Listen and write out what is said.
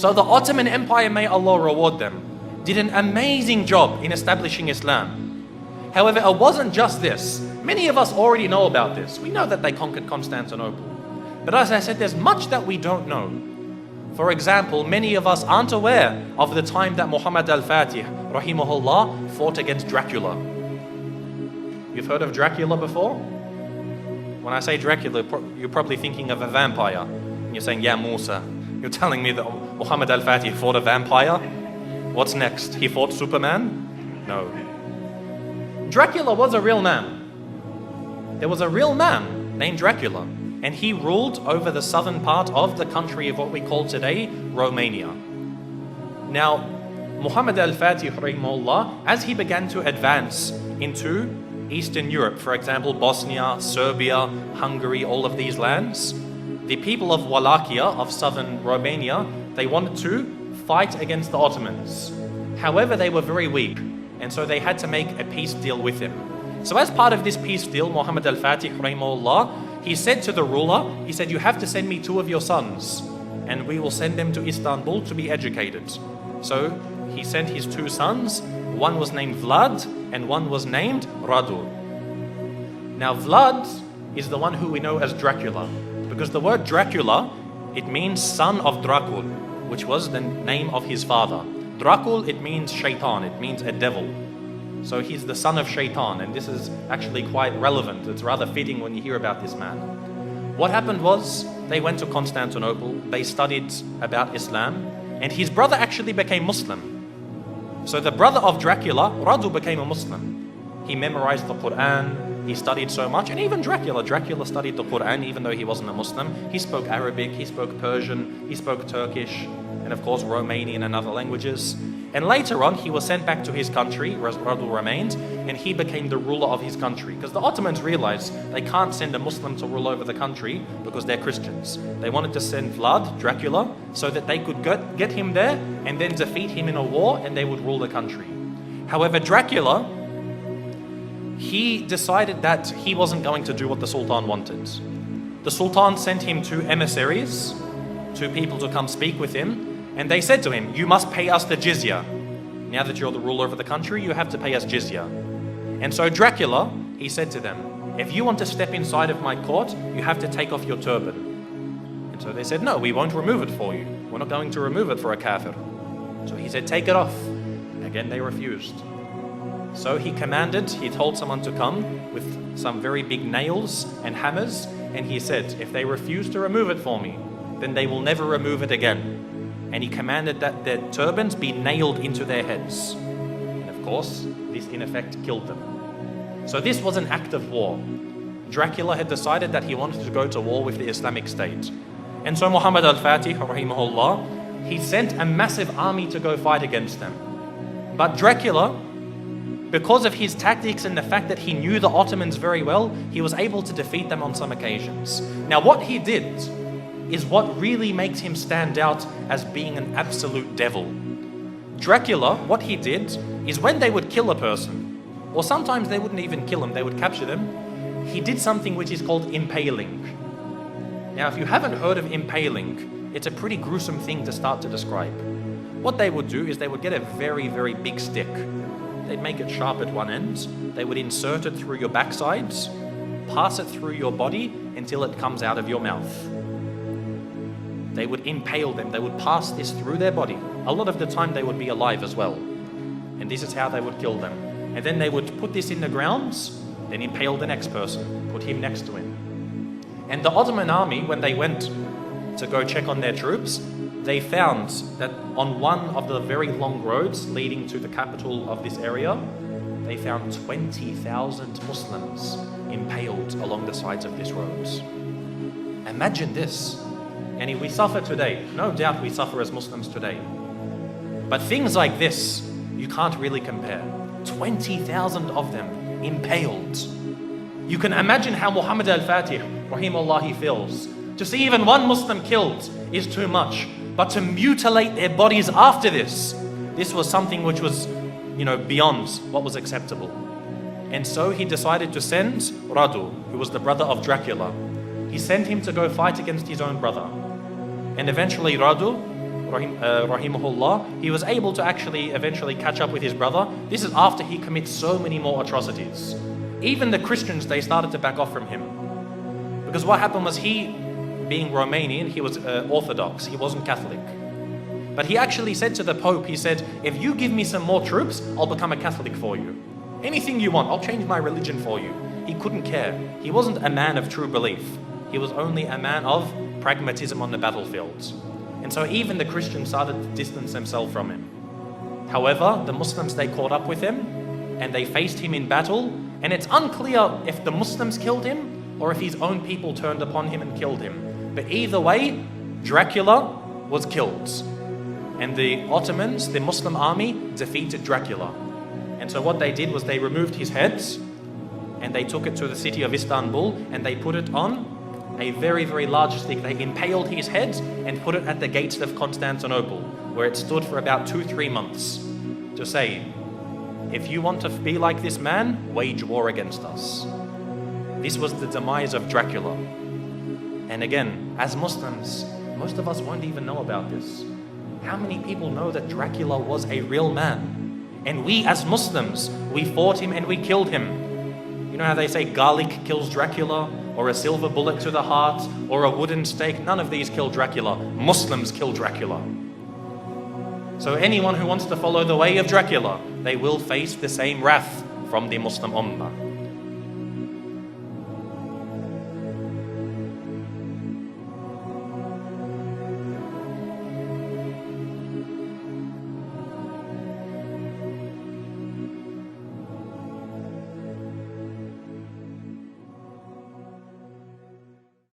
So the Ottoman Empire, may Allah reward them, did an amazing job in establishing Islam. However, it wasn't just this. Many of us already know about this. We know that they conquered Constantinople. But as I said, there's much that we don't know. For example, many of us aren't aware of the time that Muhammad al-Fatih, rahimahullah, fought against Dracula. You've heard of Dracula before? When I say Dracula, you're probably thinking of a vampire. And you're saying, yeah, Musa, you're telling me that Muhammad al-Fatih fought a vampire? What's next? He fought Superman? No. Dracula was a real man. There was a real man named Dracula, and he ruled over the southern part of the country of what we call today Romania. Now, Muhammad al-Fatih, rahimahullah, as he began to advance into Eastern Europe, for example, Bosnia, Serbia, Hungary, all of these lands, the people of Wallachia, of southern Romania, they wanted to fight against the Ottomans. However, they were very weak, and so they had to make a peace deal with him. So as part of this peace deal, Muhammad al-Fatih, rahimahullah, he said to the ruler, he said, you have to send me 2 of your sons, and we will send them to Istanbul to be educated. So he sent his 2 sons. One was named Vlad, and one was named Radu. Now Vlad is the one who we know as Dracula, because the word Dracula, it means son of Dracul, which was the name of his father. Dracul, it means shaitan, it means a devil. So he's the son of shaitan, and this is actually quite relevant. It's rather fitting when you hear about this man. What happened was, they went to Constantinople, they studied about Islam, and his brother actually became Muslim. So the brother of Dracula, Radu, became a Muslim. He memorized the Quran, he studied so much, and even Dracula studied the Quran even though he wasn't a Muslim. He spoke Arabic, he spoke Persian, he spoke Turkish, and of course Romanian and other languages. And later on, he was sent back to his country, where Radu remained, and he became the ruler of his country. Because the Ottomans realized they can't send a Muslim to rule over the country because they're Christians. They wanted to send Vlad, Dracula, so that they could get him there and then defeat him in a war, and they would rule the country. However, Dracula, he decided that he wasn't going to do what the Sultan wanted. The Sultan sent him 2 emissaries, 2 people to come speak with him, and they said to him, you must pay us the jizya. Now that you're the ruler of the country, you have to pay us jizya. And so Dracula, he said to them, if you want to step inside of my court, you have to take off your turban. And so they said, no, we won't remove it for you. We're not going to remove it for a kafir. So he said, take it off. Again, they refused. So he told someone to come with some very big nails and hammers, and he said, if they refuse to remove it for me, then they will never remove it again. And he commanded that their turbans be nailed into their heads. And of course, this in effect killed them. So this was an act of war. Dracula had decided that he wanted to go to war with the Islamic State. And so Muhammad al-Fatih, rahimahullah, he sent a massive army to go fight against them. But Dracula, because of his tactics and the fact that he knew the Ottomans very well, he was able to defeat them on some occasions. Now what he did is what really makes him stand out as being an absolute devil. Dracula, what he did is when they would kill a person, or sometimes they wouldn't even kill him, they would capture them, he did something which is called impaling. Now, if you haven't heard of impaling, it's a pretty gruesome thing to start to describe. What they would do is they would get a very, very big stick. They'd make it sharp at one end, they would insert it through your backsides, pass it through your body until it comes out of your mouth. They would impale them, they would pass this through their body. A lot of the time they would be alive as well. And this is how they would kill them. And then they would put this in the ground, then impale the next person, put him next to him. And the Ottoman army, when they went to go check on their troops, they found that on one of the very long roads leading to the capital of this area, they found 20,000 Muslims impaled along the sides of this road. Imagine this. And we suffer today. No doubt we suffer as Muslims today. But things like this, you can't really compare. 20,000 of them impaled. You can imagine how Muhammad al-Fatih, rahimahullah, he feels. To see even one Muslim killed is too much. But to mutilate their bodies after this was something which was, beyond what was acceptable. And so he decided to send Radu, who was the brother of Dracula. He sent him to go fight against his own brother. And eventually Radu, rahimahullah, he was able to actually eventually catch up with his brother. This is after he commits so many more atrocities. Even the Christians, they started to back off from him. Because what happened was he, being Romanian, he was Orthodox, he wasn't Catholic. But he actually said to the Pope, he said, if you give me some more troops, I'll become a Catholic for you. Anything you want, I'll change my religion for you. He couldn't care. He wasn't a man of true belief. He was only a man of pragmatism on the battlefields. And so even the Christians started to distance themselves from him. However, the Muslims, they caught up with him and they faced him in battle. And it's unclear if the Muslims killed him or if his own people turned upon him and killed him. But either way, Dracula was killed. And the Ottomans, the Muslim army, defeated Dracula. And so what they did was they removed his heads and they took it to the city of Istanbul and they put it on a very, very large stick. They impaled his head and put it at the gates of Constantinople, where it stood for about 2-3 months, to say, if you want to be like this man, wage war against us. This was the demise of Dracula. And again, as Muslims, most of us won't even know about this. How many people know that Dracula was a real man? And we as Muslims, we fought him and we killed him. You know how they say garlic kills Dracula, or a silver bullet to the heart, or a wooden stake? None of these kill Dracula. Muslims kill Dracula. So anyone who wants to follow the way of Dracula, they will face the same wrath from the Muslim Ummah.